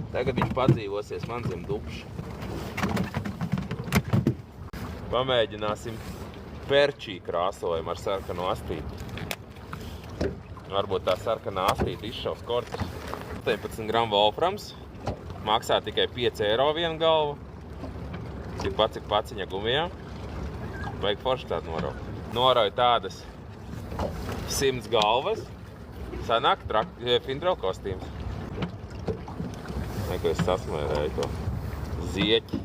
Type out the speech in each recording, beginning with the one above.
Tagad viņš padzīvosies man zem dupša. Pamēģināsim perčī krāsojumu ar sarkanu astīti. Varbūt tā sarkanā astīte izšaus korķis. 18 gramu volframs. Maksā tikai 5 eiro viena galva. Cik paciņa gumijā. Vajag forši tādu noraukt. Norauju tādas 100 galvas. Sanāk Findrel kostīms. Neko es sasmērēju to zieķi.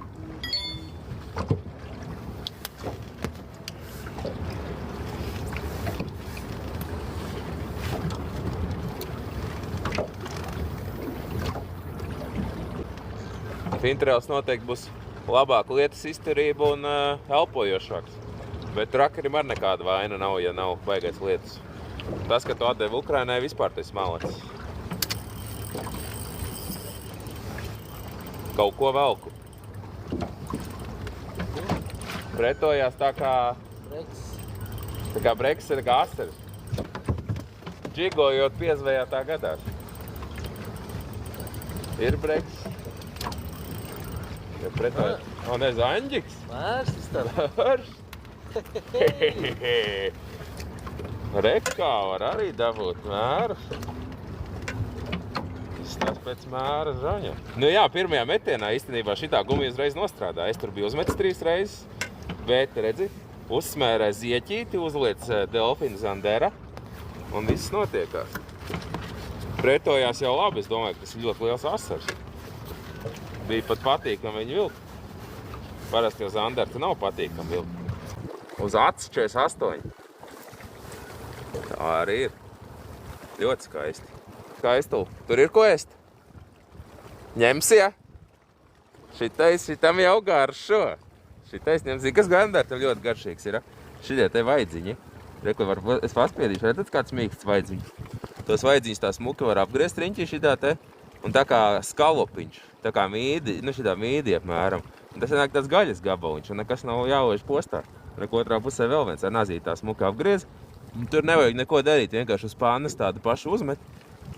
Findrels noteikti būs labāka lietas izturība un elpojošāks. Bet trakarim ar nekāda vaina nav, ja nav baigais lietas. Tas, ka tu atdevi Ukrainai, vispār tas malets. Kaut ko velku. Pretojās tā kā breks ir kā asaris. Džigojot piezvejātā gadās. Ir breks. Ja pretojās. O, ne, zaņģiks. Mērs tas Mērs. Rekā var arī dabūt mērus. Izstās pēc mēra žaņa. Nu jā, pirmajā metienā īstenībā šitā gumija uzreiz nostrādā. Es tur biju uzmetis 3 reizes, bet, redzi, uzsmērē zieķīti, uzliec Delfina Zandera un viss notiekās. Pretojās jau labi, es domāju, ka tas ir ļoti liels asars. Bija pat patīkami viņu vilkt. Parasti jau Zanderta nav patīkami vilkt. Uz acis 48. Tā arī ir. Ļoti skaisti. Skaistuli. Tur ir ko ēst? Ņemsi, ja? Šitam jau garšo. Šitais ņemsi. Kas Zanderta ļoti garšīgs ir, ja? Šitie te vaidziņi. Reku, es paspiedīšu, redz kāds mīksts vaidziņš. Tos vaidziņus tā smuki var apgriezt riņķī šitā te. Un tā kā skalopiņš. Tā kā mīdi, nu šitā mīdi apmēram. Un tas ir tāds gaļas gabaliņš un nekas nav jāož postā. Reku otrā pusē vēl viens ar nazīti tā smuki apgriez. Un tur nevajag neko darīt, vienkārši uz pānas tādu pašu uzmet.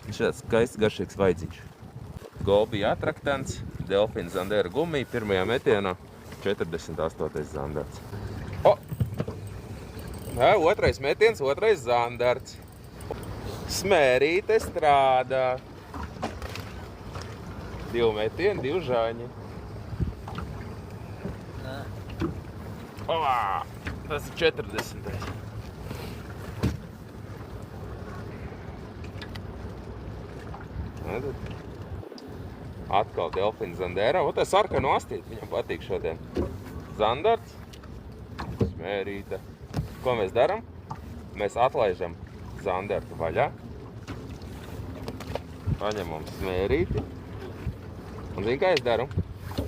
Un šāds skaists garšīgs vaidziņš. Golbija atraktants, Delfina Zandera gumija, pirmajā metienā 48. zandarts. O! Otrais metiens, otrais zandarts. Smērīte strādā. 2 metieni, 2 žaņi. Tas ir 40. Atkal Delfina Zandera. O, tā sarkanu astīti, viņam patīk šodien. Zandarts, smērīte. Ko mēs daram? Mēs atlaižam Zandertu vaļā. Paņemam smērīti. Un zini, kā es daru?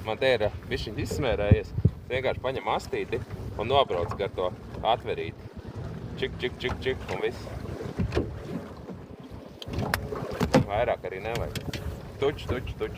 Man te ir bišķiņ izsmērējies. Vienkārši paņem astīti un nobrauc gar to atverīti. Čik, čik, čik, čik un viss. Vairāk arī nevajag. Tuč, tuč, tuč.